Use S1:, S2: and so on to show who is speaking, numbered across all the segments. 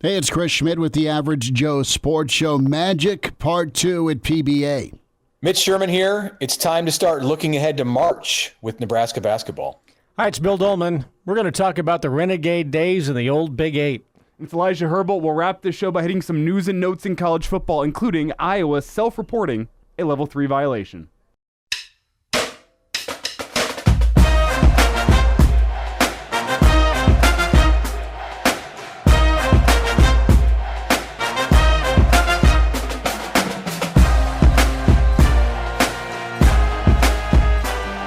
S1: Hey, it's Chris Schmidt with the Average Joe Sports Show. Magic Part 2 at PBA.
S2: Mitch Sherman here. It's time to start looking ahead to March with Nebraska basketball.
S3: Hi, it's Bill Doleman. We're going to talk about the Renegade days in the old Big 8.
S4: It's Elijah Herbel. We'll wrap this show by hitting some news and notes in college football, including Iowa self-reporting a Level 3 violation.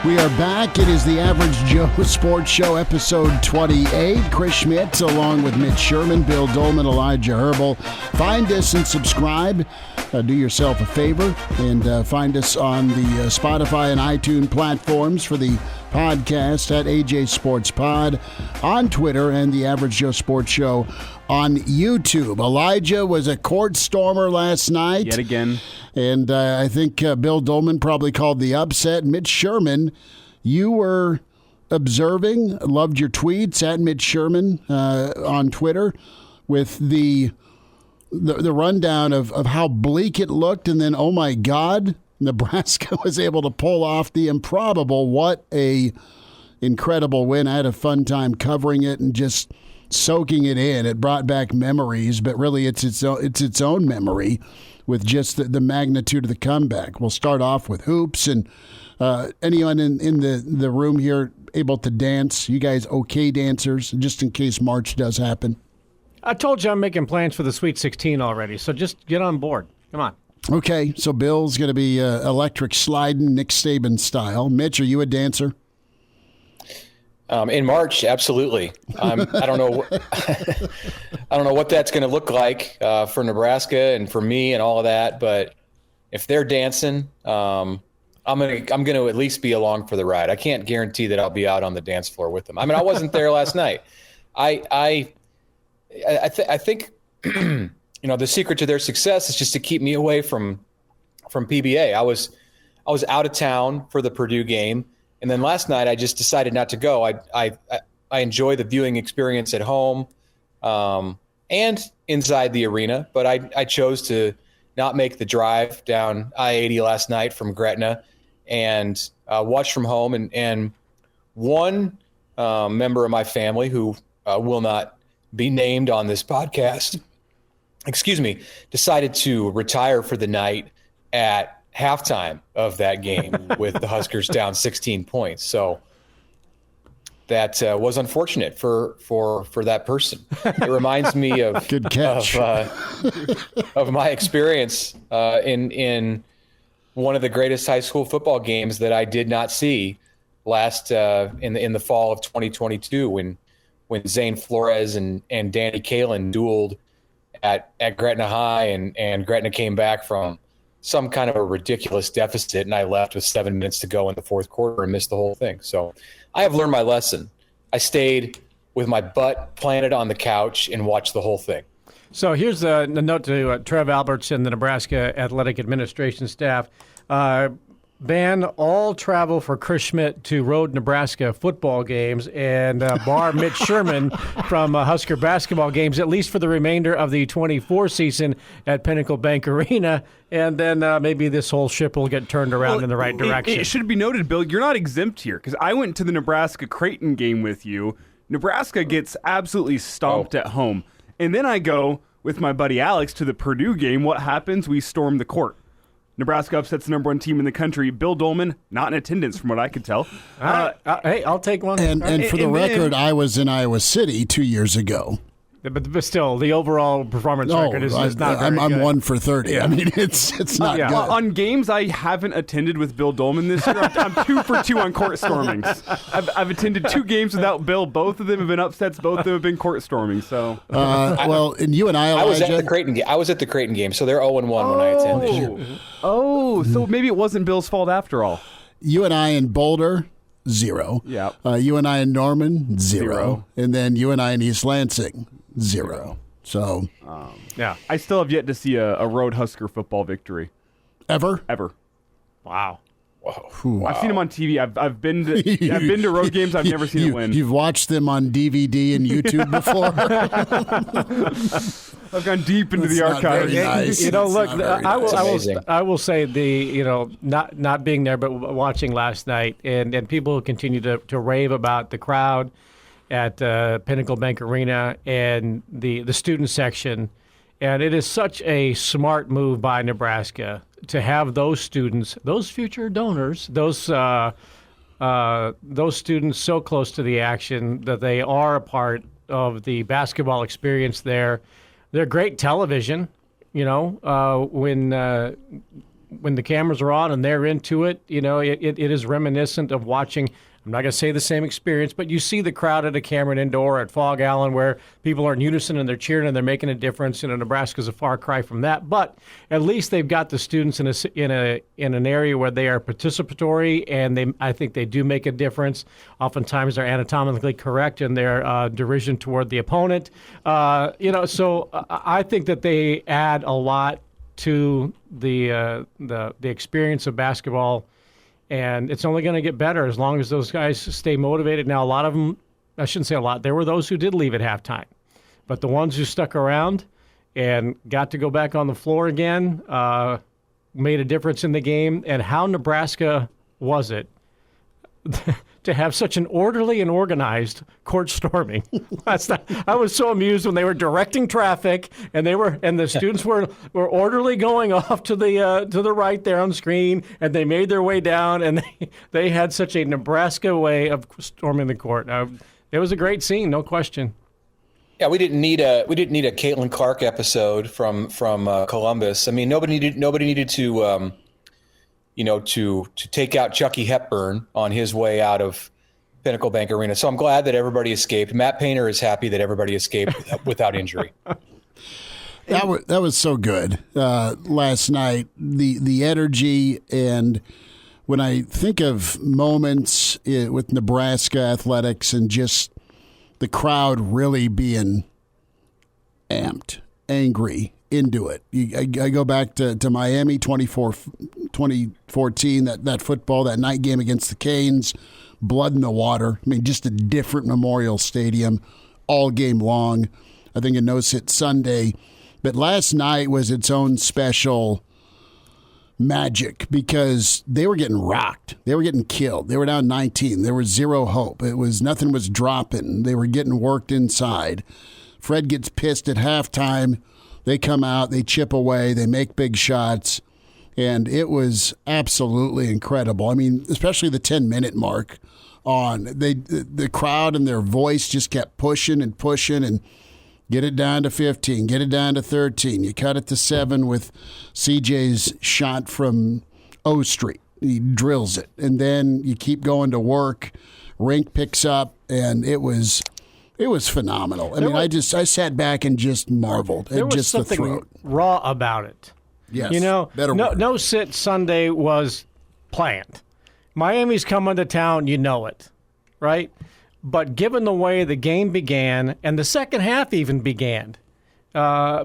S1: We are back. It is the Average Joe Sports Show, episode 28. Chris Schmidt, along with Mitch Sherman, Bill Doleman, Elijah Herbel. Find us and subscribe. Do yourself a favor and find us on the Spotify and iTunes platforms for the podcast at AJ Sports Pod, on Twitter, and the Average Joe Sports Show on YouTube. Elijah was a court stormer last night.
S4: Yet again.
S1: And I think Bill Doleman probably called the upset. Mitch Sherman, you were observing, loved your tweets at Mitch Sherman on Twitter with the rundown of how bleak it looked. And then, oh my God, Nebraska was able to pull off the improbable. What a incredible win. I had a fun time covering it and just soaking it in. It brought back memories, but really it's its own memory with just the magnitude of the comeback. We'll start off with hoops. And anyone in the room here able to dance? You guys okay dancers, just in case March does happen?
S3: I told you I'm making plans for the Sweet 16 already, so just get on board. Come on.
S1: Okay, so Bill's going to be electric sliding, Nick Saban style. Mitch, are you a dancer?
S2: In March, absolutely. I don't know. I don't know what that's going to look like for Nebraska and for me and all of that. But if they're dancing, I'm going to at least be along for the ride. I can't guarantee that I'll be out on the dance floor with them. I mean, I wasn't there last night. I think the secret to their success is just to keep me away from PBA. I was out of town for the Purdue game. And then last night, I just decided not to go. I enjoy the viewing experience at home and inside the arena, but I chose to not make the drive down I-80 last night from Gretna and watch from home. And one member of my family who will not be named on this podcast, decided to retire for the night at halftime of that game with the Huskers down 16 points. So that was unfortunate for that person. It reminds me of
S1: good catch
S2: of my experience in one of the greatest high school football games that I did not see last in the fall of 2022 when Zane Flores and Danny Kalin dueled at Gretna High and Gretna came back from some kind of a ridiculous deficit, and I left with 7 minutes to go in the fourth quarter and missed the whole thing. So I have learned my lesson. I stayed with my butt planted on the couch and watched the whole thing.
S3: So here's a note to Trev Alberts and the Nebraska Athletic Administration staff. Ban all travel for Chris Schmidt to road Nebraska football games and bar Mitch Sherman from Husker basketball games, at least for the remainder of the 24 season at Pinnacle Bank Arena. And then maybe this whole ship will get turned around in the right direction.
S4: It should be noted, Bill, you're not exempt here because I went to the Nebraska-Creighton game with you. Nebraska gets absolutely stomped at home. And then I go with my buddy Alex to the Purdue game. What happens? We storm the court. Nebraska upsets the number one team in the country. Bill Doleman, not in attendance from what I could tell.
S3: Hey, I'll take one.
S1: And for the record, I was in Iowa City 2 years ago.
S3: But still, the overall performance record is not very good.
S1: I'm 1 for 30. Yeah. I mean, it's not good.
S4: On games I haven't attended with Bill Doleman this year, I'm 2 for 2 on court stormings. I've attended 2 games without Bill. Both of them have been upsets. Both of them have been court stormings. So,
S1: well, and you and I, Elijah,
S2: I was at the Creighton game, so they're 0-1 when I attend this year.
S4: Oh, so maybe it wasn't Bill's fault after all.
S1: You and I in Boulder, 0.
S4: Yeah.
S1: You and I in Norman, 0. And then you and I in East Lansing, 0. So,
S4: yeah, I still have yet to see a road Husker football victory.
S1: Ever?
S4: Ever.
S3: Wow.
S2: Whoa.
S4: I've seen him on TV. I've been to road games. I've never seen it win.
S1: You've watched them on DVD and YouTube before.
S4: I've gone deep into
S1: That's
S4: the
S1: not
S4: archives.
S1: very nice.
S3: Look,
S2: Amazing.
S3: I will say not being there, but watching last night, and people continue to rave about the crowd at Pinnacle Bank Arena and the student section, and it is such a smart move by Nebraska to have those students, those future donors, those students so close to the action that they are a part of the basketball experience there. They're great television, when the cameras are on and they're into it, it is reminiscent of watching. I'm not going to say the same experience, but you see the crowd at a Cameron Indoor at Fog Allen where people are in unison and they're cheering and they're making a difference. Nebraska's a far cry from that, but at least they've got the students in an area where they are participatory, and I think they do make a difference. Oftentimes they're anatomically correct in their derision toward the opponent. So I think that they add a lot to the experience of basketball. And it's only going to get better as long as those guys stay motivated. Now, a lot of them, I shouldn't say a lot, there were those who did leave at halftime. But the ones who stuck around and got to go back on the floor again made a difference in the game. And how Nebraska was it to have such an orderly and organized court storming? I was so amused when they were directing traffic and the students were orderly going off to the right there on screen, and they made their way down, and they had such a Nebraska way of storming the court. It was a great scene, no question.
S2: Yeah, we didn't need a Caitlin Clark episode from Columbus. I mean, nobody needed to to take out Chucky Hepburn on his way out of Pinnacle Bank Arena. So I'm glad that everybody escaped. Matt Painter is happy that everybody escaped without injury.
S1: That was so good last night. The energy, and when I think of moments with Nebraska athletics and just the crowd really being amped, angry, into it. I go back to Miami 2014, that football, that night game against the Canes, blood in the water. I mean, just a different Memorial Stadium all game long. I think a no-sit Sunday. But last night was its own special magic because they were getting rocked. They were getting killed. They were down 19. There was zero hope. Nothing was dropping. They were getting worked inside. Fred gets pissed at halftime. They come out, they chip away, they make big shots, and it was absolutely incredible. I mean, especially the 10-minute mark on. The crowd and their voice just kept pushing and get it down to 15, get it down to 13. You cut it to 7 with CJ's shot from O Street. He drills it, and then you keep going to work. Rink picks up, and it was phenomenal. I sat back and just marveled at just the throat. There was something
S3: raw about it.
S1: Yes,
S3: no sit Sunday was planned. Miami's coming to town, you know it, right? But given the way the game began, and the second half even began, or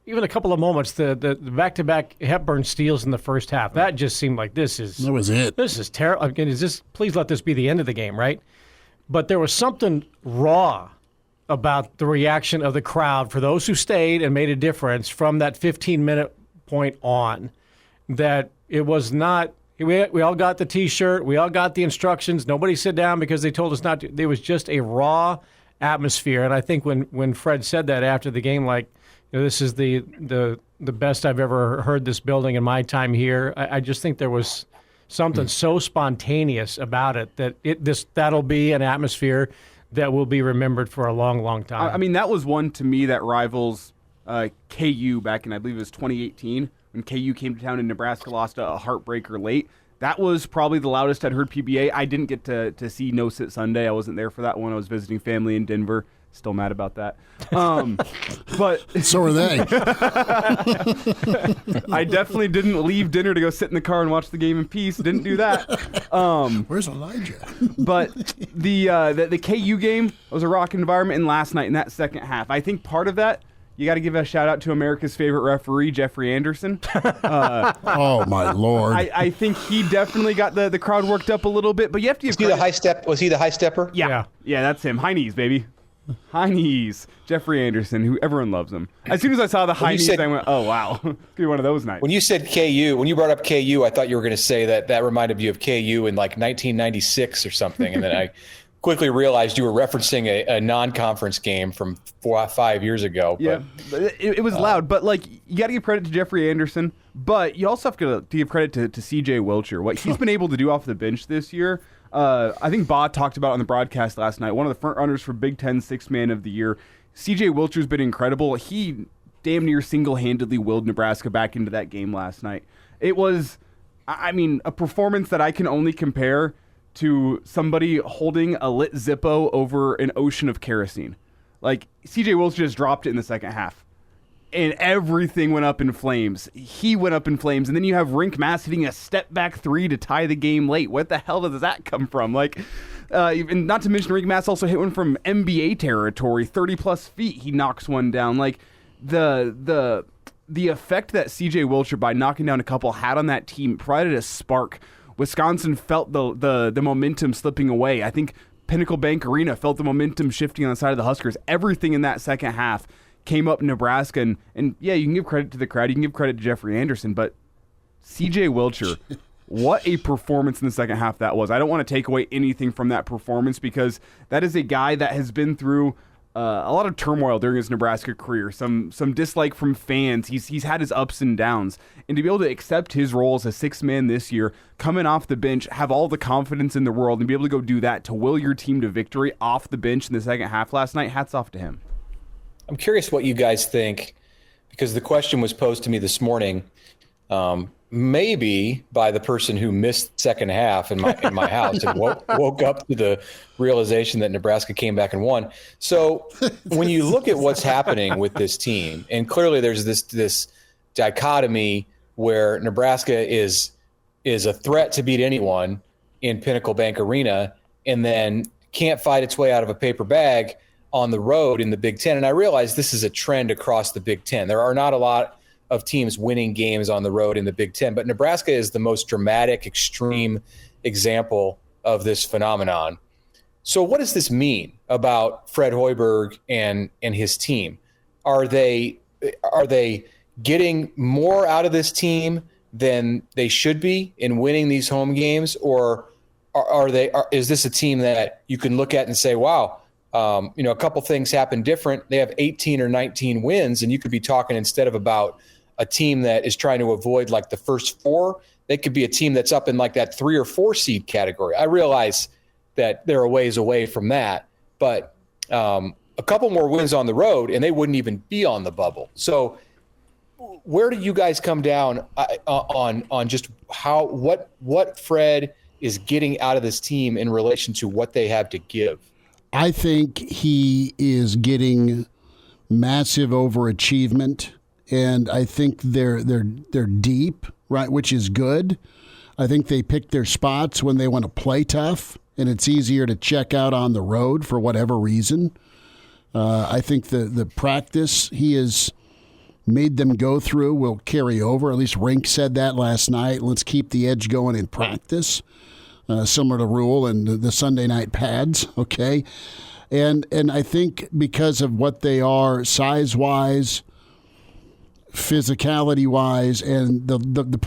S3: even a couple of moments, the back-to-back Hepburn steals in the first half, that just seemed like that was it. This is terrible. Please let this be the end of the game, right? But there was something raw about the reaction of the crowd for those who stayed and made a difference from that 15-minute point on, that it was not – we all got the T-shirt. We all got the instructions. Nobody sit down because they told us not to. There was just a raw atmosphere. And I think when Fred said that after the game, this is the best I've ever heard this building in my time here, I just think there was – something so spontaneous about it that that'll be an atmosphere that will be remembered for a long, long time.
S4: I mean, that was one to me that rivals KU back in, I believe it was 2018, when KU came to town and Nebraska lost a heartbreaker late. That was probably the loudest I'd heard PBA. I didn't get to see No Sit Sunday. I wasn't there for that one. I was visiting family in Denver. Still mad about that. But
S1: so are they.
S4: I definitely didn't leave dinner to go sit in the car and watch the game in peace. Didn't do that.
S1: Where's Elijah?
S4: But the KU game was a rocking environment, and last night in that second half, I think part of that you got to give a shout out to America's favorite referee, Jeffrey Anderson.
S1: Oh my Lord!
S4: I think he definitely got the crowd worked up a little bit, but you have to give credit.
S2: Was he the high stepper?
S4: Yeah, that's him. High knees, baby. High knees. Jeffrey Anderson, who everyone loves him. As soon as I saw the high knees, I went, oh, wow. It's going to be one of those nights.
S2: When you said KU, when you brought up KU, I thought you were going to say that reminded you of KU in like 1996 or something. And then I quickly realized you were referencing a non-conference game from 4 or 5 years ago. But,
S4: yeah, it was loud. But, like, you got to give credit to Jeffrey Anderson. But you also have to give credit to C.J. Wilcher. What he's been able to do off the bench this year. I think Ba talked about on the broadcast last night, one of the front runners for Big Ten Sixth Man of the Year. C.J. Wilcher's been incredible. He damn near single-handedly willed Nebraska back into that game last night. It was, a performance that I can only compare to somebody holding a lit Zippo over an ocean of kerosene. Like, C.J. Wilcher just dropped it in the second half. And everything went up in flames. He went up in flames. And then you have Rink Mass hitting a step-back three to tie the game late. What the hell does that come from? Like, and not to mention Rink Mass also hit one from NBA territory, 30-plus feet. He knocks one down. Like, the effect that C.J. Wilcher, by knocking down a couple, had on that team provided a spark. Wisconsin felt the momentum slipping away. I think Pinnacle Bank Arena felt the momentum shifting on the side of the Huskers. Everything in that second half came up in Nebraska, and yeah, you can give credit to the crowd, you can give credit to Jeffrey Anderson, but C.J. Wilcher, what a performance in the second half that was. I don't want to take away anything from that performance because that is a guy that has been through a lot of turmoil during his Nebraska career, some dislike from fans. He's had his ups and downs, and to be able to accept his role as a sixth man this year, coming off the bench, have all the confidence in the world, and be able to go do that to will your team to victory off the bench in the second half last night, hats off to him.
S2: I'm curious what you guys think, because the question was posed to me this morning, maybe by the person who missed the second half in my house and woke up to the realization that Nebraska came back and won. So when you look at what's happening with this team, and clearly there's this dichotomy where Nebraska is a threat to beat anyone in Pinnacle Bank Arena and then can't fight its way out of a paper bag on the road in the Big Ten. And I realize this is a trend across the Big Ten. There are not a lot of teams winning games on the road in the Big Ten, but Nebraska is the most dramatic, extreme example of this phenomenon. So what does this mean about Fred Hoiberg and his team? Are they getting more out of this team than they should be in winning these home games? Or is this a team that you can look at and say, wow, a couple things happen different. They have 18 or 19 wins, and you could be talking instead of about a team that is trying to avoid like the first four, they could be a team that's up in like that 3 or 4 seed category. I realize that they're a ways away from that, but a couple more wins on the road and they wouldn't even be on the bubble. So where do you guys come down on just what Fred is getting out of this team in relation to what they have to give?
S1: I think he is getting massive overachievement, and I think they're deep, right, which is good. I think they pick their spots when they want to play tough, and it's easier to check out on the road for whatever reason. I think the practice he has made them go through will carry over. At least Rink said that last night. Let's keep the edge going in practice. Similar to Rule and the Sunday night pads, okay? And I think because of what they are size-wise, physicality-wise, and the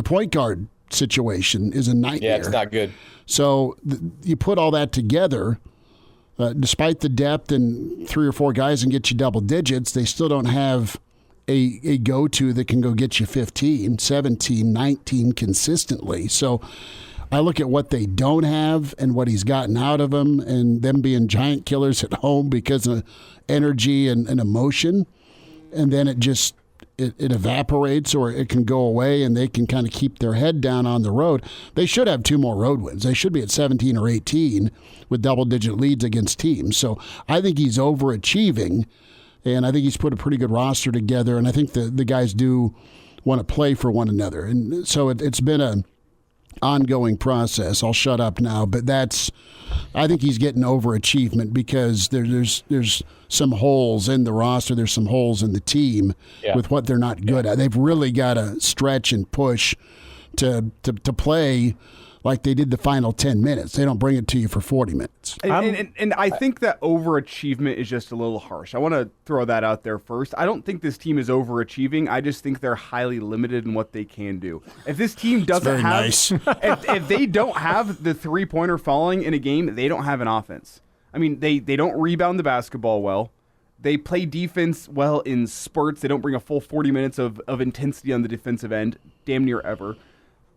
S1: point guard situation is a nightmare.
S2: Yeah, it's not good.
S1: So you put all that together, despite the depth and 3 or 4 guys and get you double digits, they still don't have a go-to that can go get you 15, 17, 19 consistently. So I look at what they don't have and what he's gotten out of them, and them being giant killers at home because of energy and emotion, and then it just it evaporates or it can go away and they can kind of keep their head down on the road. They should have 2 more road wins. They should be at 17 or 18 with double-digit leads against teams. So I think he's overachieving, and I think he's put a pretty good roster together, and I think the guys do want to play for one another. And so it's been ongoing process. I'll shut up now, but I think he's getting overachievement because there's some holes in the roster. There's some holes in the team with what they're not good at. They've really got to stretch and push to play like they did the final 10 minutes. They don't bring it to you for 40 minutes.
S4: And I think that overachievement is just a little harsh. I want to throw that out there first. I don't think this team is overachieving. I just think they're highly limited in what they can do. If this team doesn't have, if they don't have the three-pointer falling in a game, they don't have an offense. I mean, they don't rebound the basketball well. They play defense well in spurts. They don't bring a full 40 minutes of intensity on the defensive end, damn near ever.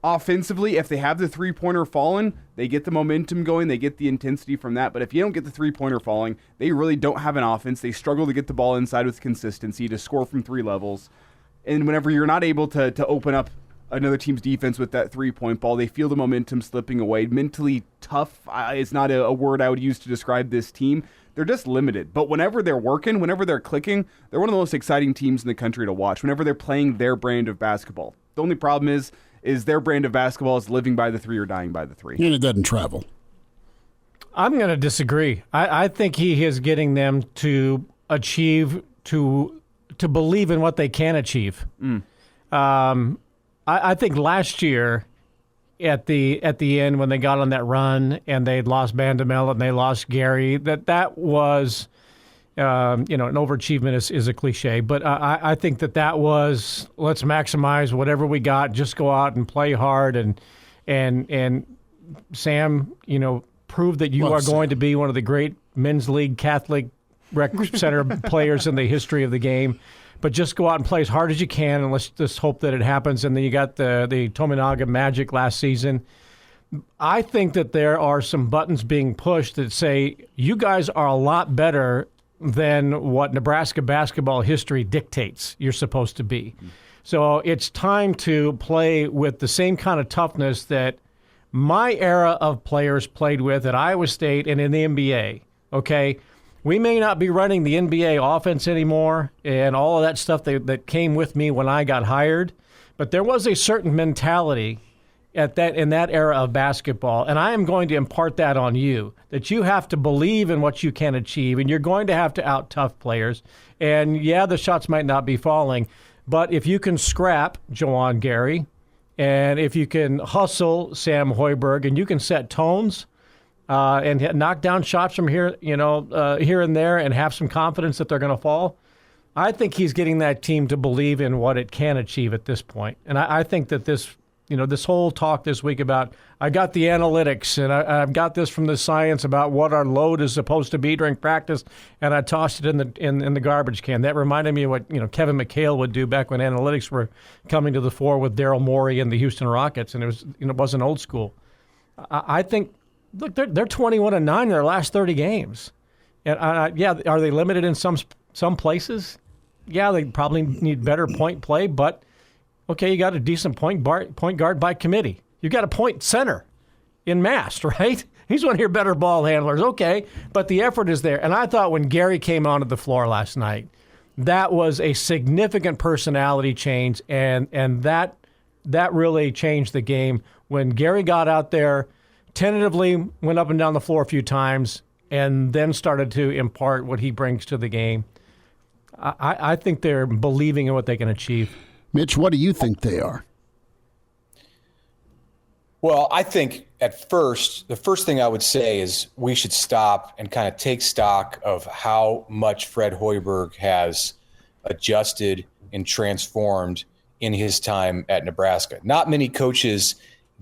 S4: Offensively, if they have the three-pointer falling, they get the momentum going, they get the intensity from that. But if you don't get the three-pointer falling, they really don't have an offense. They struggle to get the ball inside with consistency, to score from three levels. And whenever you're not able to open up another team's defense with that three-point ball, they feel the momentum slipping away. Mentally tough is not a word I would use to describe this team. They're just limited. But whenever they're working, whenever they're clicking, they're one of the most exciting teams in the country to watch, whenever they're playing their brand of basketball. The only problem is their brand of basketball is living by the three or dying by the three.
S1: And it doesn't travel.
S3: I'm going to disagrey. I think he is getting them to achieve, to believe in what they can achieve. I think last year at the end when they got on that run and they'd lost Bandamel and they lost Gary, that was an overachievement is a cliche, but I think that was, let's maximize whatever we got, just go out and play hard, and Sam, prove that you are going to be one of the great men's league Catholic rec center players in the history of the game. But just go out and play as hard as you can, and let's just hope that it happens. And then you got the Tominaga Magic last season. I think that there are some buttons being pushed that say you guys are a lot better than what Nebraska basketball history dictates you're supposed to be. So it's time to play with the same kind of toughness that my era of players played with at Iowa State and in the NBA, okay? We may not be running the NBA offense anymore and all of that stuff that came with me when I got hired, but there was a certain mentality in that era of basketball, and I am going to impart that on you, that you have to believe in what you can achieve, and you're going to have to out-tough players. And, yeah, the shots might not be falling, but if you can scrap Juwan Gary, and if you can hustle Sam Hoyberg, and you can set tones and knock down shots from here, here and there, and have some confidence that they're going to fall, I think he's getting that team to believe in what it can achieve at this point. And I think that this whole talk this week about, I got the analytics and I've got this from the science about what our load is supposed to be during practice, and I tossed it in the garbage can. That reminded me of what Kevin McHale would do back when analytics were coming to the fore with Daryl Morey and the Houston Rockets, and it wasn't old school. I think, look, they're 21-9 in their last 30 games, and are they limited in some places? Yeah, they probably need better point play, but. Okay, you got a decent point guard by committee. You got a point center in Mast, right? He's one of your better ball handlers. Okay, but the effort is there. And I thought when Gary came onto the floor last night, that was a significant personality change, and that really changed the game. When Gary got out there, tentatively went up and down the floor a few times, and then started to impart what he brings to the game. I think they're believing in what they can achieve.
S1: Mitch, what do you think they are?
S2: Well, I think the first thing I would say is we should stop and kind of take stock of how much Fred Hoiberg has adjusted and transformed in his time at Nebraska. Not many coaches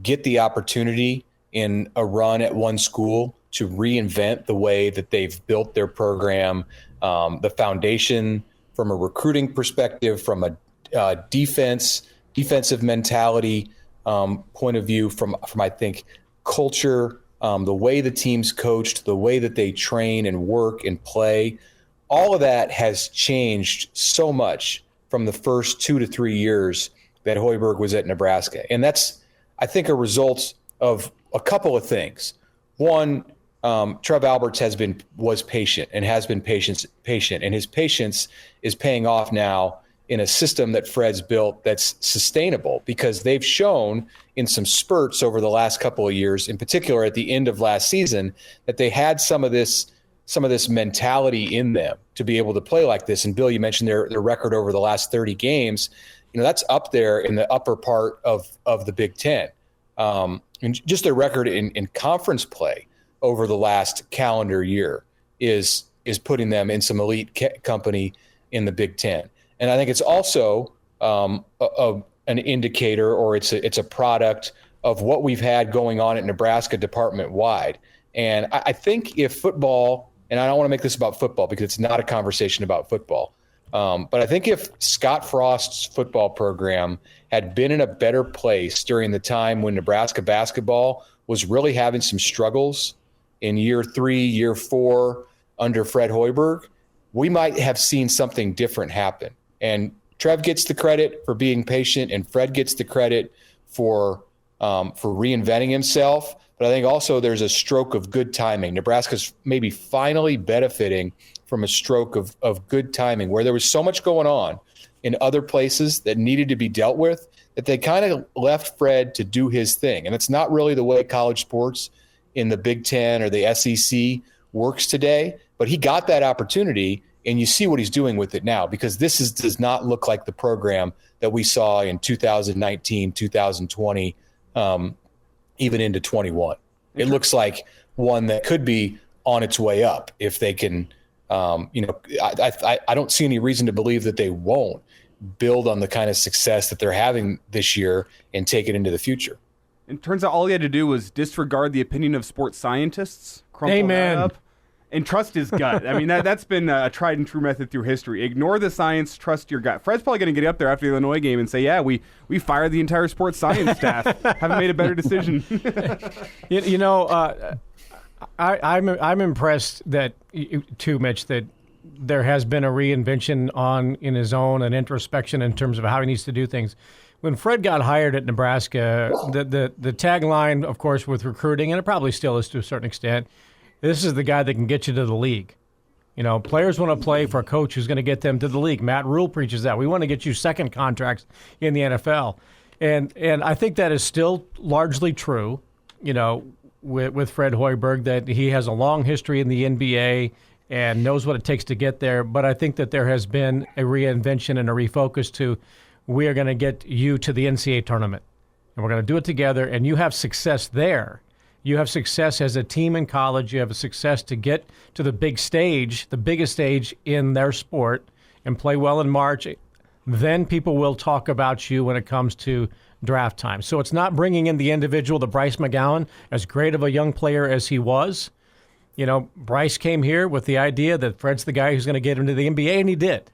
S2: get the opportunity in a run at one school to reinvent the way that they've built their program, the foundation from a recruiting perspective, from a defensive mentality point of view, from I think culture, the way the team's coached, the way that they train and work and play, all of that has changed so much from the first 2 to 3 years that Hoiberg was at Nebraska. And that's, I think, a result of a couple of things. One, Trev Alberts was patient and has been patient, and his patience is paying off now in a system that Fred's built that's sustainable, because they've shown in some spurts over the last couple of years, in particular at the end of last season, that they had some of this mentality in them to be able to play like this. And Bill, you mentioned their record over the last 30 games. That's up there in the upper part of the Big Ten. And just their record in conference play over the last calendar year is putting them in some elite company in the Big Ten. And I think it's also an indicator, or it's a product of what we've had going on at Nebraska department wide. And I think if football, and I don't want to make this about football because it's not a conversation about football, but I think if Scott Frost's football program had been in a better place during the time when Nebraska basketball was really having some struggles in year 3, year 4 under Fred Hoyberg, we might have seen something different happen. And Trev gets the credit for being patient, and Fred gets the credit for reinventing himself. But I think also there's a stroke of good timing. Nebraska's maybe finally benefiting from a stroke of good timing, where there was so much going on in other places that needed to be dealt with that they kind of left Fred to do his thing. And it's not really the way college sports in the Big Ten or the SEC works today, but he got that opportunity, and you see what he's doing with it now, because this does not look like the program that we saw in 2019, 2020, even into 21. It looks like one that could be on its way up if they can, I don't see any reason to believe that they won't build on the kind of success that they're having this year and take it into the future.
S4: It turns out all he had to do was disregard the opinion of sports scientists, crumple
S3: Amen.
S4: that up, and trust his gut. I mean, that's been a tried and true method through history. Ignore the science, trust your gut. Fred's probably going to get up there after the Illinois game and say, yeah, we fired the entire sports science staff. Haven't made a better decision.
S3: I'm impressed that, too, Mitch, that there has been a reinvention in his own, an introspection in terms of how he needs to do things. When Fred got hired at Nebraska, the tagline, of course, with recruiting, and it probably still is to a certain extent, this is the guy that can get you to the league. Players want to play for a coach who's going to get them to the league. Matt Rule preaches that. We want to get you second contracts in the NFL. And I think that is still largely true, with Fred Hoiberg, that he has a long history in the NBA and knows what it takes to get there. But I think that there has been a reinvention and a refocus to, we are going to get you to the NCAA tournament. And we're going to do it together, and you have success there. You have success as a team in college. You have a success to get to the big stage, the biggest stage in their sport, and play well in March. Then people will talk about you when it comes to draft time. So it's not bringing in the individual, the Bryce McGowan, as great of a young player as he was. Bryce came here with the idea that Fred's the guy who's going to get him to the NBA, and he did.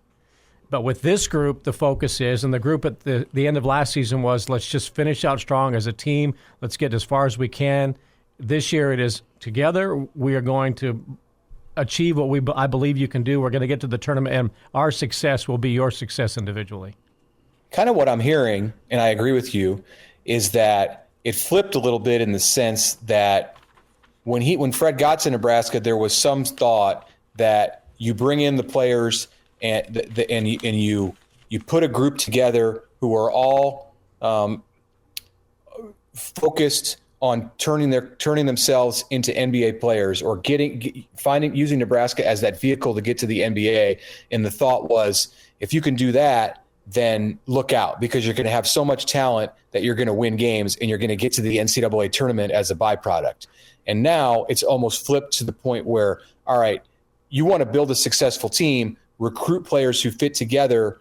S3: But with this group, the focus is, and the group at the end of last season was, let's just finish out strong as a team. Let's get as far as we can. This year it is together. We are going to achieve what I believe you can do. We're going to get to the tournament, and our success will be your success individually.
S2: Kind of what I'm hearing, and I agree with you, is that it flipped a little bit in the sense that when Fred got to Nebraska, there was some thought that you bring in the players and you put a group together who are all focused on turning themselves into NBA players, or using Nebraska as that vehicle to get to the NBA. And the thought was, if you can do that, then look out, because you're going to have so much talent that you're going to win games and you're going to get to the NCAA tournament as a byproduct. And now it's almost flipped to the point where, all right, you want to build a successful team, recruit players who fit together,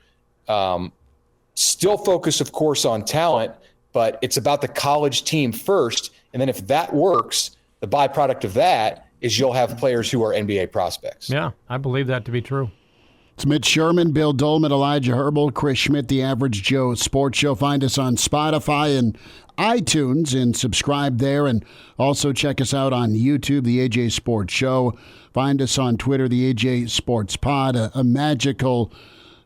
S2: still focus, of course, on talent, but it's about the college team first. And then if that works, the byproduct of that is you'll have players who are NBA prospects.
S3: Yeah, I believe that to be true.
S1: It's Mitch Sherman, Bill Doleman, Elijah Herbel, Chris Schmidt, the Average Joe Sports Show. Find us on Spotify and iTunes and subscribe there. And also check us out on YouTube, the AJ Sports Show. Find us on Twitter, the AJ Sports Pod. A magical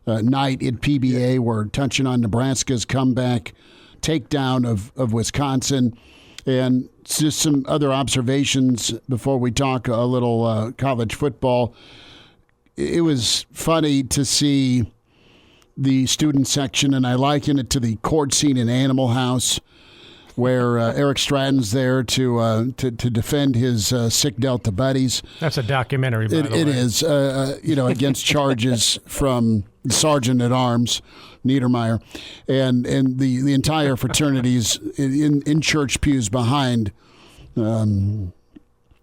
S1: night at PBA. We're touching on Nebraska's comeback takedown of Wisconsin. And just some other observations before we talk a little college football. It was funny to see the student section, and I liken it to the court scene in Animal House, where Eric Stratton's there to defend his sick Delta buddies.
S3: That's a documentary, by the way.
S1: It is, against charges from Sergeant at Arms Niedermeyer, and the entire fraternity's in church pews behind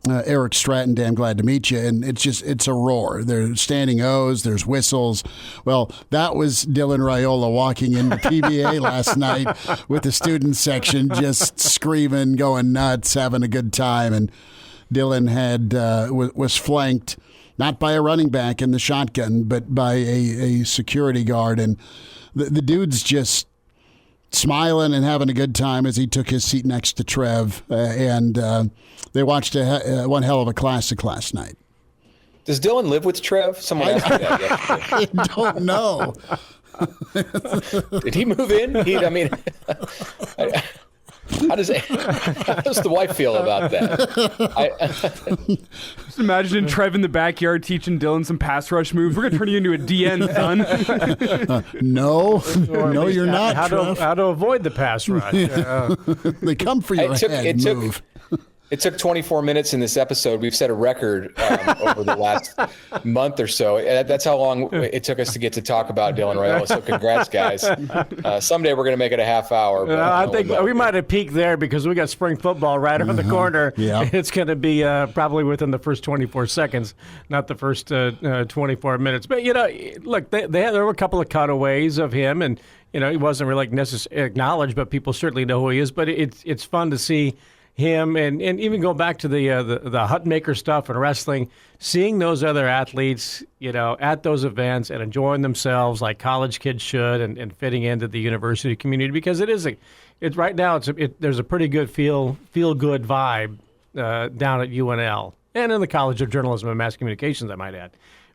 S1: Eric Stratton. Damn glad to meet you. And it's a roar. There's standing O's, there's whistles. Well, that was Dylan Raiola walking into PBA last night with the student section, just screaming, going nuts, having a good time. And Dylan was flanked not by a running back in the shotgun, but by a security guard. And the dude's just smiling and having a good time as he took his seat next to Trev. They watched one hell of a classic last night.
S2: Does Dylan live with Trev? Someone asked me that yesterday.
S1: I don't know.
S2: Did he move in? How does the wife feel about that?
S4: Just imagine Trev in the backyard teaching Dylan some pass rush moves. We're going to turn you into a DN, son.
S1: No, you're not, Trev.
S3: How to avoid the pass rush.
S1: They come for your head. Move.
S2: It took 24 minutes in this episode. We've set a record over the last month or so. That's how long it took us to get to talk about Dylan Raiola. So congrats, guys. Someday we're going to make it a half hour. But
S3: I think we might have peaked there because we got spring football right around the corner.
S1: Yeah.
S3: It's going to be probably within the first 24 seconds, not the first 24 minutes. But, look, there were a couple of cutaways of him, and, he wasn't really necessarily acknowledged, but people certainly know who he is. But it's fun to see him and even go back to the Hutmaker stuff and wrestling, seeing those other athletes, at those events and enjoying themselves like college kids should and fitting into the university community, because right now there's a pretty good feel good vibe down at UNL and in the College of Journalism and Mass Communications, I might add.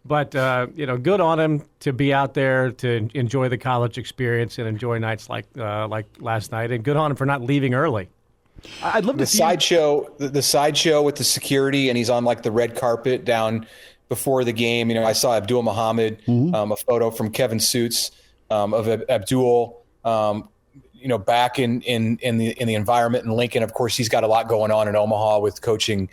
S3: But, good on him to be out there to enjoy the college experience and enjoy nights like last night, and good on him for not leaving early.
S4: I'd love to see
S2: the sideshow with the security, and he's on like the red carpet down before the game. I saw Abdul Muhammad, a photo from Kevin Suits of Abdul, back in the environment in Lincoln. Of course, he's got a lot going on in Omaha with coaching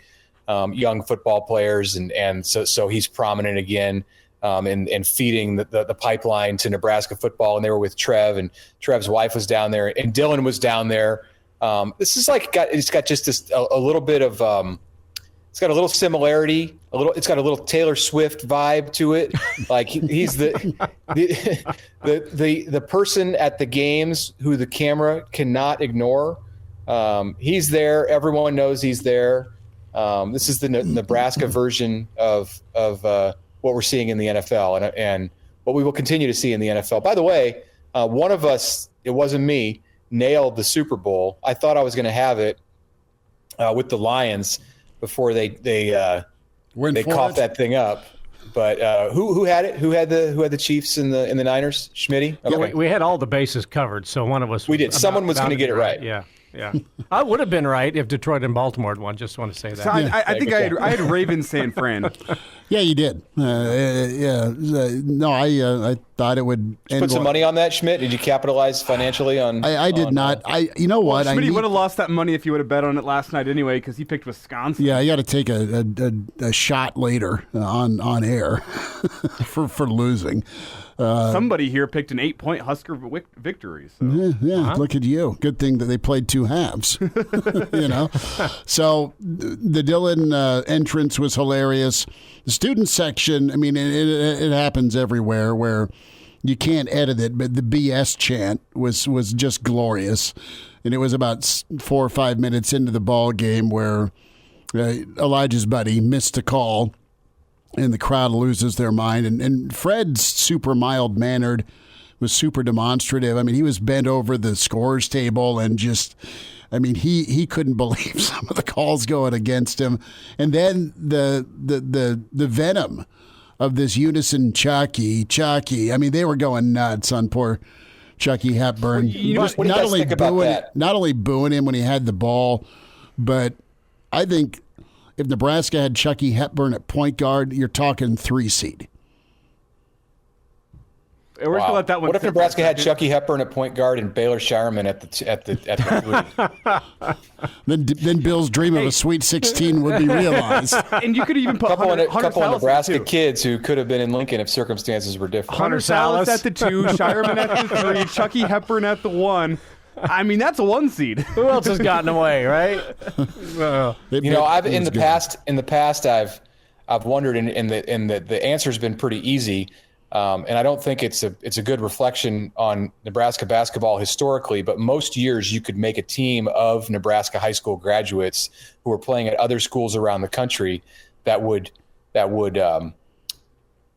S2: young football players, and so he's prominent again. And feeding the pipeline to Nebraska football, and they were with Trev, and Trev's wife was down there, and Dylan was down there. This is it's got just this a little bit of it's got a little similarity, it's got a little Taylor Swift vibe to it. Like he's the person at the games who the camera cannot ignore. He's there. Everyone knows he's there. This is the Nebraska version of what we're seeing in the NFL and what we will continue to see in the NFL. By the way, one of us, it wasn't me, nailed the Super Bowl. I thought I was going to have it with the Lions before they coughed that thing up. But who had it? Who had the Chiefs and the Niners? Schmidt? Okay.
S3: Yeah, we had all the bases covered, so one of us.
S2: We did. Someone was going to get it right.
S3: Yeah. I would have been right if Detroit and Baltimore had won. Just want to say that.
S4: So I think I had Ravens San Fran.
S1: Yeah, you did. No, I thought it would.
S2: Did you put some money on that, Schmidt? Did you capitalize financially on?
S1: I did not. You know what?
S4: Schmidt would have lost that money if you would have bet on it last night anyway, because he picked Wisconsin.
S1: Yeah, you got to take a shot later on air for losing.
S4: Somebody here picked an 8-point Husker victory. So.
S1: Yeah, Look at you. Good thing that they played two halves. So the Dylan entrance was hilarious. The student section, I mean, it happens everywhere where you can't edit it, but the BS chant was just glorious. And it was about 4 or 5 minutes into the ball game where Elijah's buddy missed a call. And the crowd loses their mind. And Fred's super mild-mannered, was super demonstrative. I mean, he was bent over the scores table and just, I mean, he couldn't believe some of the calls going against him. And then the venom of this unison Chucky. I mean, they were going nuts on poor Chucky Hepburn.
S2: What do you guys think about that?
S1: Not only booing him when he had the ball, but I think if Nebraska had Chucky Hepburn at point guard, you're talking 3 seed.
S4: We're gonna let that one.
S2: What if Nebraska had Chucky Hepburn at point guard and Baylor Shireman at the
S1: Then Bill's dream of a Sweet 16 would be realized.
S4: And you could even put
S2: couple of
S4: Salas
S2: Nebraska kids who could have been in Lincoln if circumstances were different.
S4: Hunter Salas at the 2, Shireman at the 3, Chucky Hepburn at the 1. I mean, that's a 1 seed.
S3: Who else has gotten away, right?
S2: I've in the past I've wondered, and the answer's been pretty easy. And I don't think it's a good reflection on Nebraska basketball historically, but most years you could make a team of Nebraska high school graduates who are playing at other schools around the country that would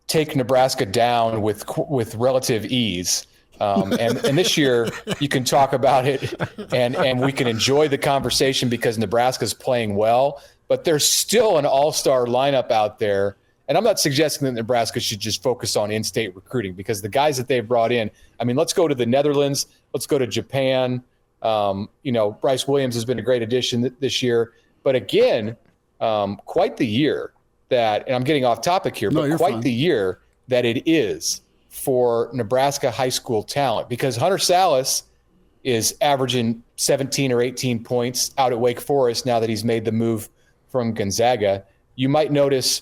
S2: take Nebraska down with relative ease. And this year you can talk about it and we can enjoy the conversation because Nebraska's playing well, but there's still an all-star lineup out there. And I'm not suggesting that Nebraska should just focus on in-state recruiting because the guys that they've brought in, I mean, let's go to the Netherlands. Let's go to Japan. Bryce Williams has been a great addition this year. But again, quite the year that, and I'm getting off topic here, but quite the year that it is for Nebraska high school talent because Hunter Salas is averaging 17 or 18 points out at Wake Forest now that he's made the move from Gonzaga. You might notice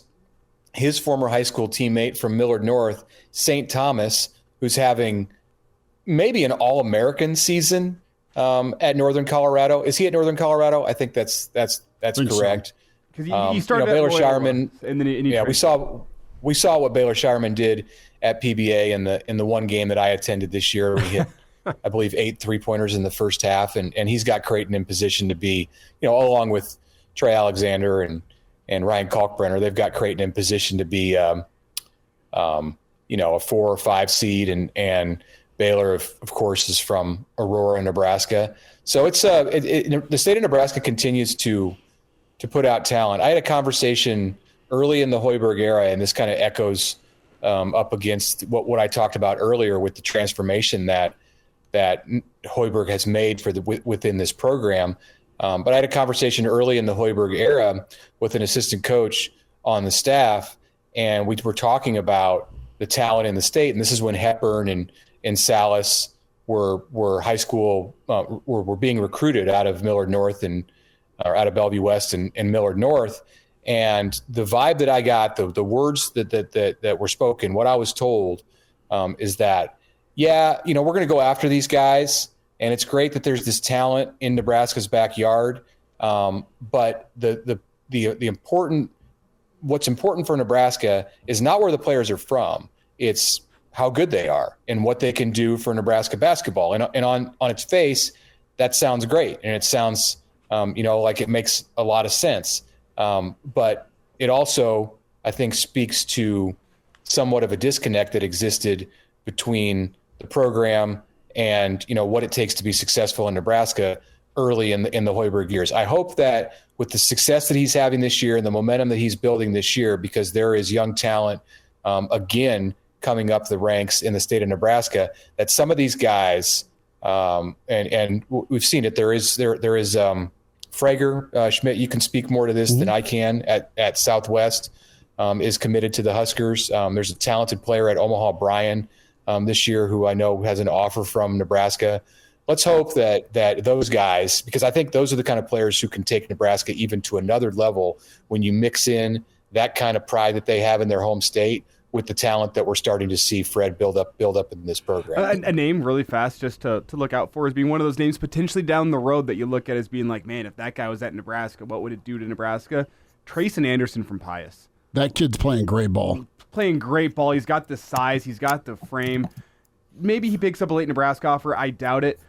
S2: his former high school teammate from Millard North, St. Thomas, who's having maybe an All-American season at Northern Colorado. Is he at Northern Colorado? I think that's correct.
S4: Because he started
S2: Baylor
S4: at
S2: Shireman.
S4: And then
S2: we saw what Baylor Shireman did at PBA in the one game that I attended this year. We hit, I believe, 8 3-pointers in the first half, and he's got Creighton in position to be, along with Trey Alexander and Ryan Kalkbrenner, they've got Creighton in position to be, a 4 or 5 seed, and Baylor, of course, is from Aurora, Nebraska. So it's the state of Nebraska continues to put out talent. I had a conversation early in the Hoyberg era, and this kind of echoes up against what I talked about earlier with the transformation that Hoyberg has made within this program. But I had a conversation early in the Hoyberg era with an assistant coach on the staff, and we were talking about the talent in the state. And this is when Hepburn and Salas were high school, were being recruited out of Millard North or out of Bellevue West and Millard North. And the vibe that I got, the words that were spoken, what I was told is that, we're going to go after these guys. And it's great that there's this talent in Nebraska's backyard. But what's important for Nebraska is not where the players are from. It's how good they are and what they can do for Nebraska basketball. And on its face, that sounds great. And it sounds, like it makes a lot of sense. But it also, I think, speaks to somewhat of a disconnect that existed between the program and what it takes to be successful in Nebraska early in the Hoiberg years. I hope that with the success that he's having this year and the momentum that he's building this year, because there is young talent again coming up the ranks in the state of Nebraska, that some of these guys and we've seen it. There is Frager, Schmidt. You can speak more to this than I can. At Southwest, is committed to the Huskers. There's a talented player at Omaha, Bryan. This year, who I know has an offer from Nebraska. Let's hope that those guys, because I think those are the kind of players who can take Nebraska even to another level when you mix in that kind of pride that they have in their home state with the talent that we're starting to see Fred build up in this program.
S4: A name really fast just to look out for is being one of those names potentially down the road that you look at as being like, man, if that guy was at Nebraska, what would it do to Nebraska? Trayson Anderson from Pius.
S1: That kid's playing great ball.
S4: He's got the size. He's got the frame. Maybe he picks up a late Nebraska offer. I doubt it.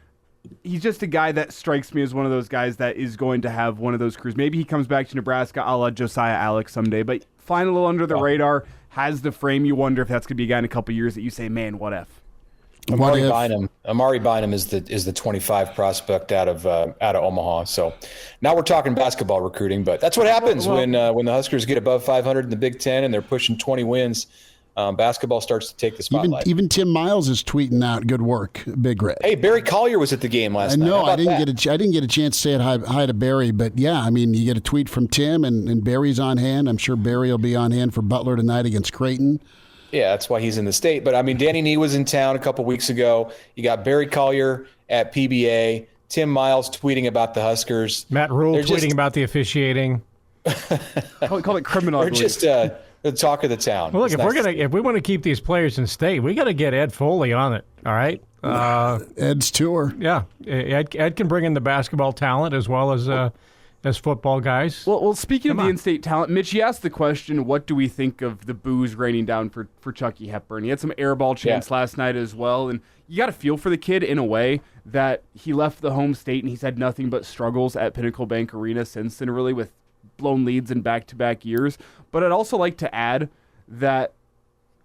S4: He's just a guy that strikes me as one of those guys that is going to have one of those careers. Maybe he comes back to Nebraska a la Josiah Alex someday, but flying a little under the radar, has the frame. You wonder if that's going to be a guy in a couple years that you say, man, what if?
S2: Amari Bynum is the 25 prospect out of Omaha. So now we're talking basketball recruiting, but that's what happens when the Huskers get above 500 in the Big Ten and they're pushing 20 wins. Basketball starts to take the spotlight.
S1: Even Tim Miles is tweeting out good work, Big Red.
S2: Hey, Barry Collier was at the game last night.
S1: No, I didn't get a chance to say hi to Barry, but yeah, I mean, you get a tweet from Tim and Barry's on hand. I'm sure Barry will be on hand for Butler tonight against Creighton.
S2: Yeah, that's why he's in the state. But, I mean, Danny Nee was in town a couple weeks ago. You got Barry Collier at PBA, Tim Miles tweeting about the Huskers.
S3: Matt Rule tweeting about the officiating.
S4: Call it criminal.
S2: They're just the talk of the town.
S3: Well, look, if we want to keep these players in state, we got to get Ed Foley on it. All right,
S1: Ed's tour.
S3: Yeah, Ed can bring in the basketball talent as well as football guys.
S4: Well, speaking of the in-state talent, Mitch, you asked the question, what do we think of the booze raining down for Chucky Hepburn? He had some airball chants last night as well, and you got to feel for the kid in a way that he left the home state and he's had nothing but struggles at Pinnacle Bank Arena since then, really, with blown leads in back-to-back years. But I'd also like to add that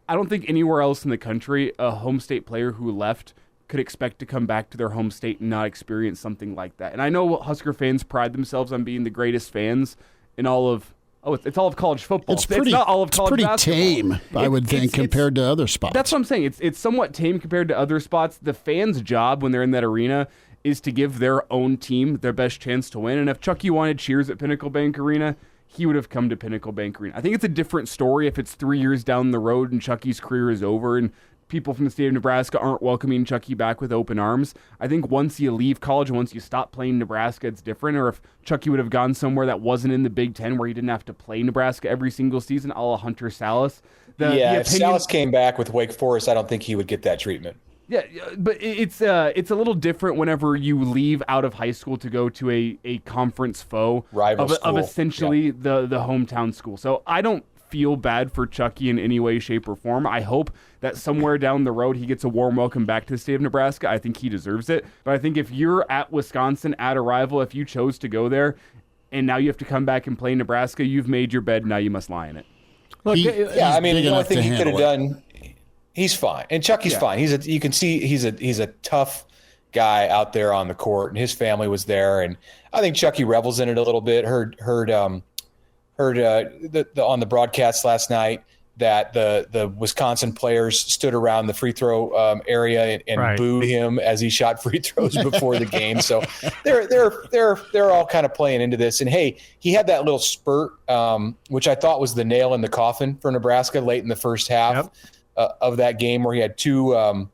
S4: I don't think anywhere else in the country a home state player who left could expect to come back to their home state and not experience something like that. And I know Husker fans pride themselves on being the greatest fans in all of it's all of college football.
S1: It's
S4: not all of college basketball.
S1: It's pretty tame, I would think, compared to other spots.
S4: That's what I'm saying. It's somewhat tame compared to other spots. The fans' job when they're in that arena is to give their own team their best chance to win. And if Chucky wanted cheers at Pinnacle Bank Arena, he would have come to Pinnacle Bank Arena. I think it's a different story if it's 3 years down the road and Chucky's career is over and people from the state of Nebraska aren't welcoming Chucky back with open arms. I think once you leave college, once you stop playing Nebraska, it's different. Or if Chucky would have gone somewhere that wasn't in the Big Ten where he didn't have to play Nebraska every single season, a la Hunter Salas.
S2: If Salas came back with Wake Forest, I don't think he would get that treatment.
S4: Yeah, but it's a little different whenever you leave out of high school to go to a conference foe of essentially the hometown school. So I don't feel bad for Chucky in any way, shape, or form. I hope that somewhere down the road he gets a warm welcome back to the state of Nebraska. I think he deserves it. But I think if you're at Wisconsin, at a rival, if you chose to go there, and now you have to come back and play Nebraska, you've made your bed, now you must lie in it.
S2: Look, the only thing he could have done, he's fine. And Chucky's fine. You can see he's a tough guy out there on the court, and his family was there. And I think Chucky revels in it a little bit. Heard on the broadcast last night that the Wisconsin players stood around the free throw area and booed him as he shot free throws before the game. So they're all kind of playing into this. And hey, he had that little spurt, which I thought was the nail in the coffin for Nebraska late in the first half of that game, where he had two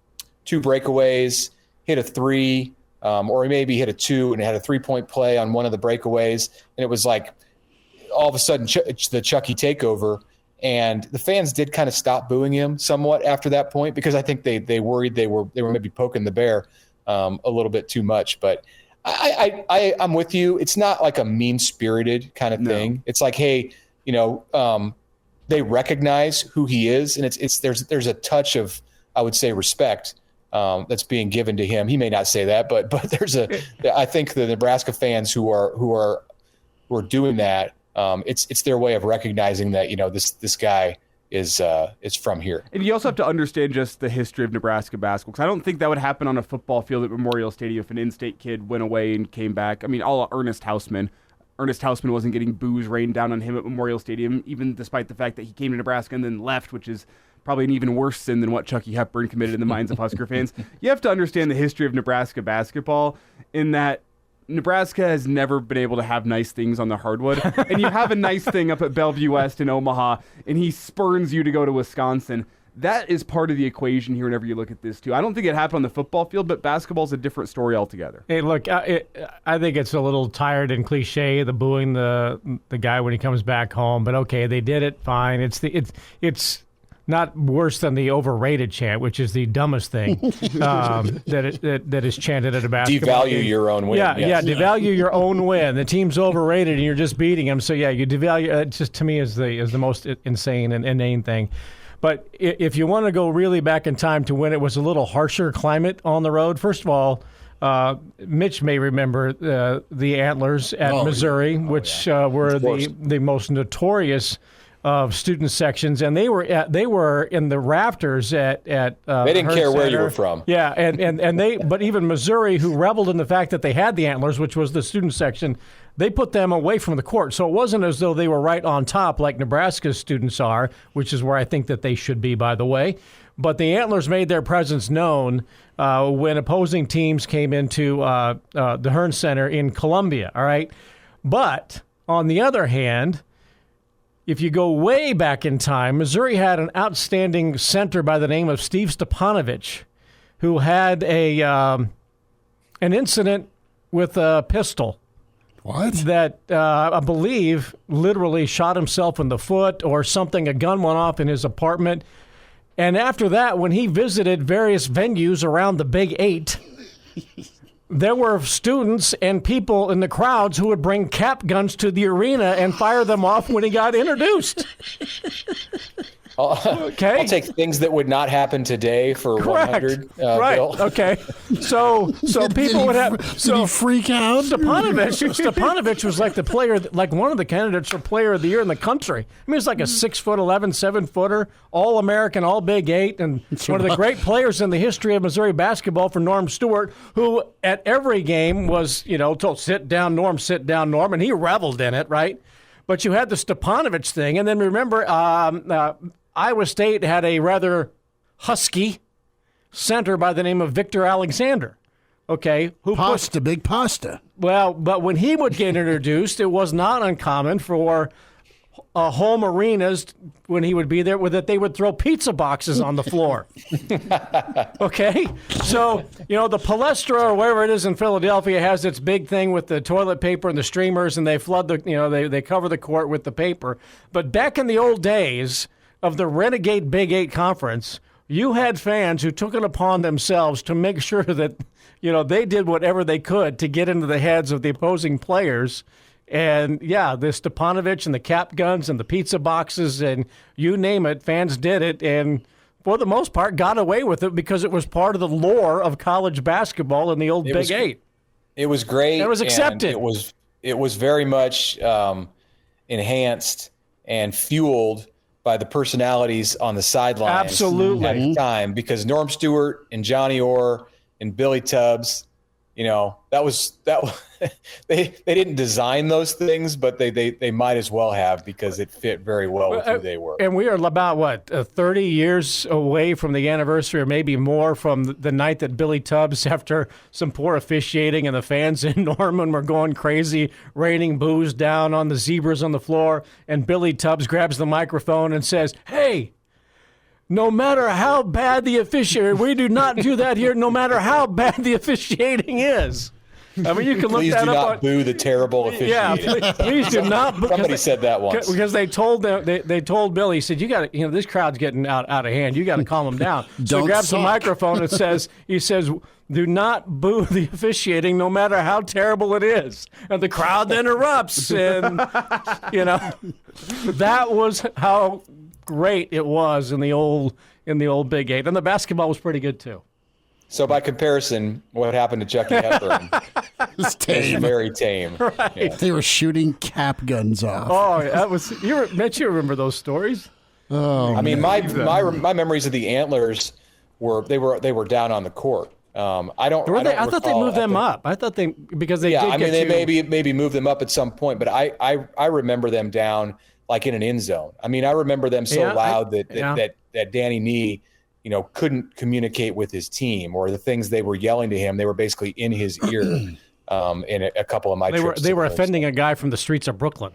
S2: breakaways, hit a three, or he maybe hit a two and had a 3-point play on one of the breakaways, and it was like all of a sudden the Chucky takeover. And the fans did kind of stop booing him somewhat after that point, because I think they worried they were maybe poking the bear a little bit too much. But I'm with you. It's not like a mean-spirited kind of thing. It's like, hey, they recognize who he is, and there's a touch of, I would say, respect that's being given to him. He may not say that, but I think the Nebraska fans who are doing that, it's their way of recognizing that this guy is from here. And
S4: you also have to understand just the history of Nebraska basketball, because I don't think that would happen on a football field at Memorial Stadium if an in-state kid went away and came back. I mean, all Ernest Hausman wasn't getting booze rained down on him at Memorial Stadium, even despite the fact that he came to Nebraska and then left, which is probably an even worse sin than what Chucky Hepburn committed in the minds of Husker fans. You have to understand the history of Nebraska basketball in that Nebraska has never been able to have nice things on the hardwood. And you have a nice thing up at Bellevue West in Omaha, and he spurns you to go to Wisconsin. That is part of the equation here whenever you look at this, too. I don't think it happened on the football field, but basketball's a different story altogether.
S3: Hey, look, I think it's a little tired and cliche, the booing the guy when he comes back home. But, okay, they did it, fine. It's not worse than the overrated chant, which is the dumbest thing that is chanted at a basketball game.
S2: Devalue your own win.
S3: Yeah, devalue your own win. The team's overrated and you're just beating them. So, yeah, you devalue. It just, to me, is the most insane and inane thing. But if you want to go really back in time to when it was a little harsher climate on the road, first of all, Mitch may remember the Antlers at Missouri, which were the most notorious of student sections, and they were in the rafters at
S2: they didn't care where you were from.
S3: Yeah, but even Missouri, who reveled in the fact that they had the Antlers, which was the student section, they put them away from the court. So it wasn't as though they were right on top like Nebraska's students are, which is where I think that they should be, by the way. But the Antlers made their presence known when opposing teams came into the Hearn Center in Columbia. All right, but on the other hand, if you go way back in time, Missouri had an outstanding center by the name of Steve Stepanovich, who had an incident with a pistol.
S1: What?
S3: That I believe literally shot himself in the foot or something. A gun went off in his apartment. And after that, when he visited various venues around the Big 8, there were students and people in the crowds who would bring cap guns to the arena and fire them off when he got introduced. Okay.
S2: I'll take things that would not happen today for
S3: Correct.
S2: 100.
S3: Right.
S2: Bill.
S3: Okay. So people would have.
S1: Did he freak out?
S3: Stepanovich was like the player, like one of the candidates for Player of the Year in the country. I mean, he's like a 6'11", 7-footer, All-American, All Big 8, and one of the great players in the history of Missouri basketball for Norm Stewart, who at every game was, told, sit down, Norm, and he reveled in it, right? But you had the Stepanovich thing, and then remember, Iowa State had a rather husky center by the name of Victor Alexander. Okay,
S1: Big pasta.
S3: Well, but when he would get introduced, it was not uncommon for home arenas when he would be there that they would throw pizza boxes on the floor. Okay, so the Palestra or wherever it is in Philadelphia has its big thing with the toilet paper and the streamers, and they flood they cover the court with the paper. But back in the old days of the Renegade Big 8 conference, you had fans who took it upon themselves to make sure that they did whatever they could to get into the heads of the opposing players. And yeah, the Stepanovich and the cap guns and the pizza boxes and you name it, fans did it, and for the most part got away with it because it was part of the lore of college basketball in the old Big 8.
S2: It was great.
S3: It was accepted.
S2: It was very much enhanced and fueled by the personalities on the sidelines.
S3: Absolutely.
S2: At the time, because Norm Stewart and Johnny Orr and Billy Tubbs, that was they didn't design those things, but they might as well have, because it fit very well with who they were.
S3: And we are about 30 years away from the anniversary, or maybe more, from the night that Billy Tubbs, after some poor officiating and the fans in Norman were going crazy, raining booze down on the zebras on the floor, and Billy Tubbs grabs the microphone and says, "Hey, no matter how bad the officiating, we do not do that here, no matter how bad the officiating is." I mean, you can look
S2: please
S3: that
S2: do
S3: up.
S2: not boo the terrible officiating.
S3: Yeah, please do not.
S2: Somebody said that once.
S3: Because they told them, they told Billy, he said, "You got to, this crowd's getting out of hand. You got to calm them down." So he grabs the microphone and says, "Do not boo the officiating, no matter how terrible it is." And the crowd then erupts, and that was how great it was in the old Big 8, and the basketball was pretty good too.
S2: So by comparison, what happened to Chucky Hepburn
S1: It's tame.
S2: is very tame.
S3: Right.
S2: Yeah.
S1: They were shooting cap guns off.
S3: Oh, that was Mitch. You remember those stories?
S1: Oh,
S2: I mean, my memories of the Antlers were they were down on the court. I thought
S3: they moved them up. I thought because they.
S2: Yeah,
S3: did
S2: I mean,
S3: get
S2: they maybe moved them up at some point, but I remember them down like in an end zone. I mean, I remember them so loud that Danny Nee, couldn't communicate with his team, or the things they were yelling to him, they were basically in his ear. In a couple of my trips.
S3: They were offending a guy from the streets of Brooklyn.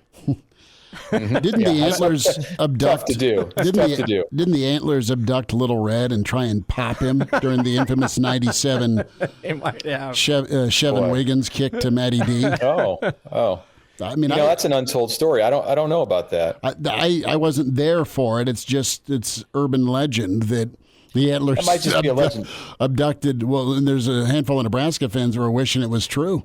S1: Didn't the Antlers abduct?
S2: Tough to do.
S1: Didn't the Antlers abduct Little Red and try and pop him during the infamous '97 Chevin Wiggins kick to Matty D?
S2: Oh. I mean, that's an untold story. I don't know about that.
S1: I wasn't there for it. It's urban legend that the Antlers
S2: might just be a legend.
S1: Abducted. Well, and there's a handful of Nebraska fans who are wishing it was true.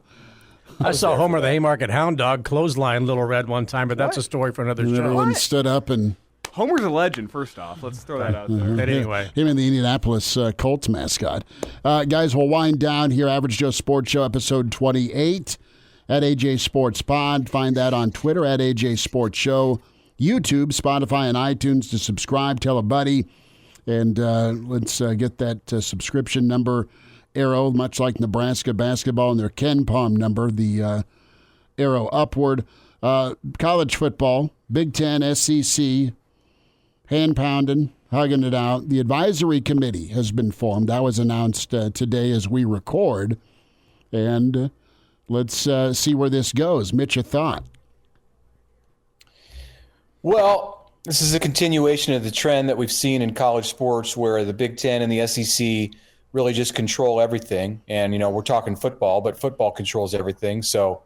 S3: I saw Homer the Haymarket Hound Dog clothesline Little Red one time, but that's a story for another show.
S1: Everyone stood up and.
S4: Homer's a legend, first off. Let's throw that out there.
S3: But anyway.
S1: Him and the Indianapolis Colts mascot. Guys, we'll wind down here. Average Joe Sports Show, episode 28. At AJ Sports Pod. Find that on Twitter at AJ Sports Show, YouTube, Spotify, and iTunes to subscribe. Tell a buddy. And let's get that subscription number arrow, much like Nebraska basketball and their Ken Palm number, the arrow upward. College football, Big Ten, SEC, hand-pounding, hugging it out. The advisory committee has been formed. That was announced today as we record. And let's see where this goes. Mitch, a thought?
S2: Well, this is a continuation of the trend that we've seen in college sports where the Big Ten and the SEC really just control everything. And, we're talking football, but football controls everything. So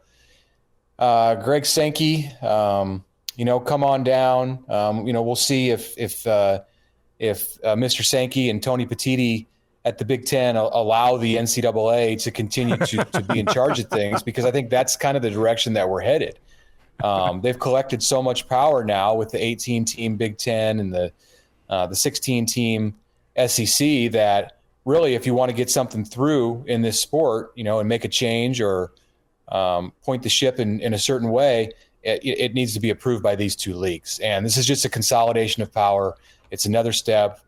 S2: Greg Sankey, come on down. We'll see if Mr. Sankey and Tony Petitti at the Big Ten allow the NCAA to continue to be in charge of things, because I think that's kind of the direction that we're headed. They've collected so much power now with the 18-team Big Ten and the 16-team SEC that really, if you want to get something through in this sport, and make a change or point the ship in a certain way, it needs to be approved by these two leagues. And this is just a consolidation of power. It's another step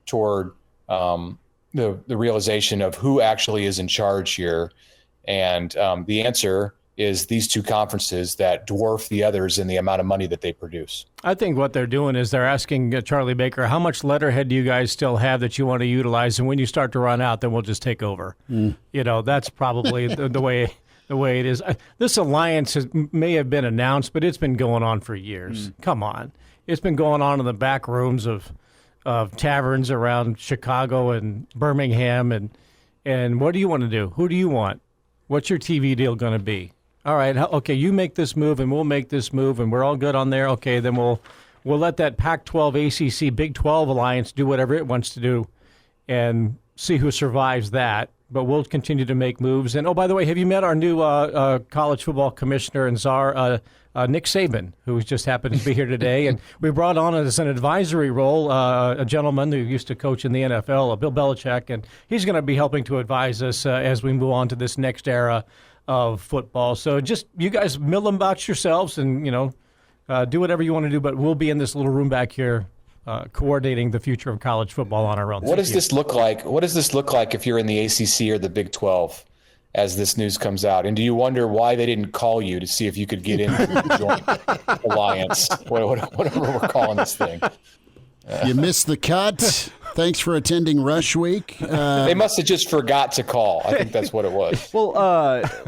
S2: toward the realization of who actually is in charge here. And the answer is these two conferences that dwarf the others in the amount of money that they produce.
S3: I think what they're doing is they're asking Charlie Baker, how much letterhead do you guys still have that you want to utilize? And when you start to run out, then we'll just take over. That's probably the way it is. This alliance may have been announced, but it's been going on for years. Come on. It's been going on in the back rooms of taverns around Chicago and Birmingham. And what do you want to do? Who do you want? What's your TV deal going to be? All right, okay, you make this move and we'll make this move and we're all good on there. Okay, then we'll let that Pac-12, ACC, Big 12 alliance do whatever it wants to do and see who survives that. But we'll continue to make moves. And, oh, by the way, have you met our new college football commissioner and czar, Nick Saban, who just happened to be here today? And we brought on as an advisory role a gentleman who used to coach in the NFL, Bill Belichick, and he's going to be helping to advise us as we move on to this next era of football. So just you guys mill about yourselves and, do whatever you want to do, but we'll be in this little room back here coordinating the future of college football on our own.
S2: What does this look like? What does this look like if you're in the ACC or the Big 12 as this news comes out? And do you wonder why they didn't call you to see if you could get into the joint alliance, whatever we're calling this thing?
S1: You missed the cut. Thanks for attending Rush Week.
S2: They must have just forgot to call. I think that's what it was.
S4: Well,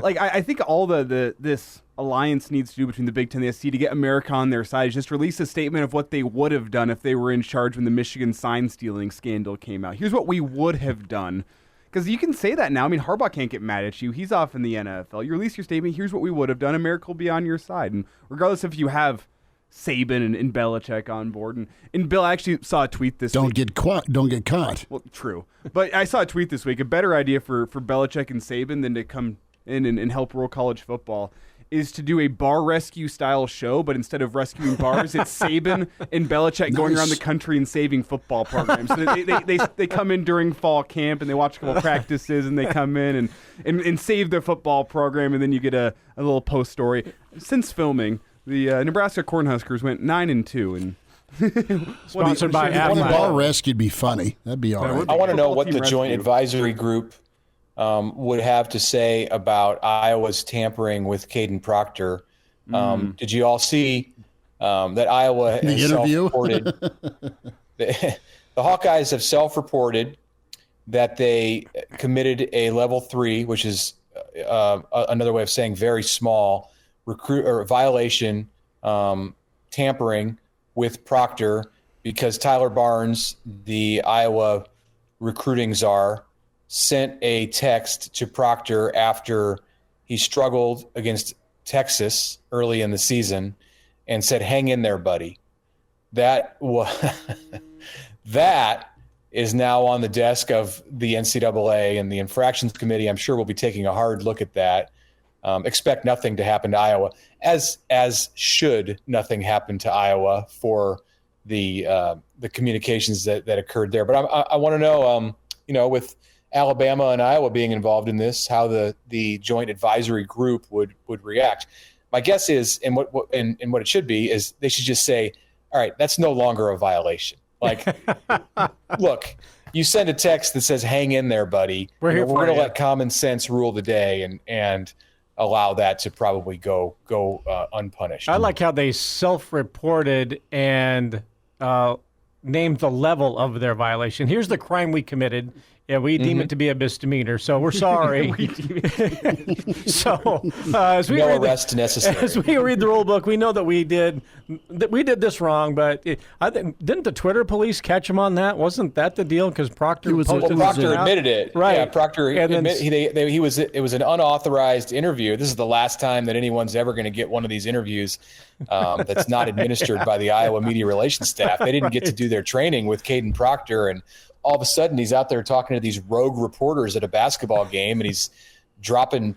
S4: I think all this alliance needs to do between the Big Ten and the SEC to get America on their side is just release a statement of what they would have done if they were in charge when the Michigan sign stealing scandal came out. Here's what we would have done. Because you can say that now. I mean, Harbaugh can't get mad at you. He's off in the NFL. You release your statement. Here's what we would have done. America will be on your side. And regardless if you have Saban and Belichick on board. And Bill, I actually saw a tweet this week.
S1: Don't get caught.
S4: Well, true. But I saw a tweet this week. A better idea for Belichick and Saban than to come in and help roll college football is to do a bar rescue style show, but instead of rescuing bars, it's Saban and Belichick going around the country and saving football programs. So they come in during fall camp and they watch a couple practices and they come in and save their football program, and then you get a little post story. Since filming, the Nebraska Cornhuskers went 9-2 and
S3: sponsored by
S1: Bar rescue'd be funny. That'd be all right.
S2: I want to know what the joint advisory group would have to say about Iowa's tampering with Caden Proctor. Did you all see that Iowa has self-reported? The Hawkeyes have self-reported that they committed a level 3, which is another way of saying very small, violation, tampering with Proctor, because Tyler Barnes, the Iowa recruiting czar, sent a text to Proctor after he struggled against Texas early in the season and said, "Hang in there, buddy." That is now on the desk of the NCAA and the infractions committee. I'm sure we'll be taking a hard look at that. Expect nothing to happen to Iowa, as should nothing happen to Iowa for the communications that occurred there. But I want to know, with Alabama and Iowa being involved in this, how the joint advisory group would react. My guess is, and what it should be, is they should just say, all right, that's no longer a violation. Like, look, you send a text that says, "Hang in there, buddy." We're going to let common sense rule the day and allow that to probably go unpunished.
S3: I like how they self-reported and named the level of their violation. Here's the crime we committed. Yeah, we deem it to be a misdemeanor, so we're sorry. So as we
S2: No
S3: read
S2: arrest necessary.
S3: As we read the rule book, we know that we did this wrong. But I think didn't the Twitter police catch him on that? Wasn't that the deal? Because Proctor posted
S2: Proctor
S3: it out?
S2: admitted it.
S3: Right.
S2: Yeah, Proctor
S3: And then-
S2: admitted it was an unauthorized interview. This is the last time that anyone's ever going to get one of these interviews that's not administered by the Iowa media relations staff. They didn't get to do their training with Caden Proctor, and all of a sudden he's out there talking to these rogue reporters at a basketball game, and he's dropping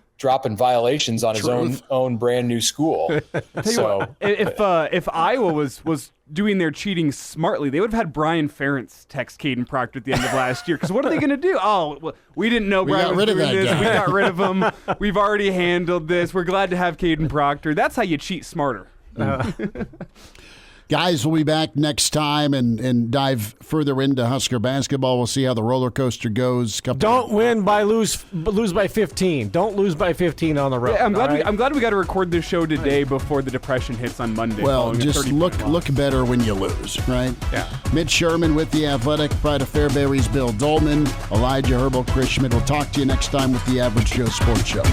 S2: violations on his own brand new school. So
S4: if Iowa was doing their cheating smartly, they would have had Brian Ferentz text Caden Proctor at the end of last year. Because what are they going to do? Oh, well, we didn't know Brian was doing this.
S1: guy.
S4: We got rid of him. We've already handled this. We're glad to have Caden Proctor. That's how you cheat smarter.
S1: Guys, we'll be back next time and dive further into Husker basketball. We'll see how the roller coaster goes.
S3: Don't lose by 15. Don't lose by 15 on the road.
S4: Yeah, I'm glad we got to record this show today before the depression hits on Monday.
S1: Well, just look better when you lose, right?
S3: Yeah.
S1: Mitch Sherman with The Athletic, Pride of Fairbury's Bill Doleman, Elijah Herbel, Chris Schmidt. We'll talk to you next time with the Average Joe Sports Show.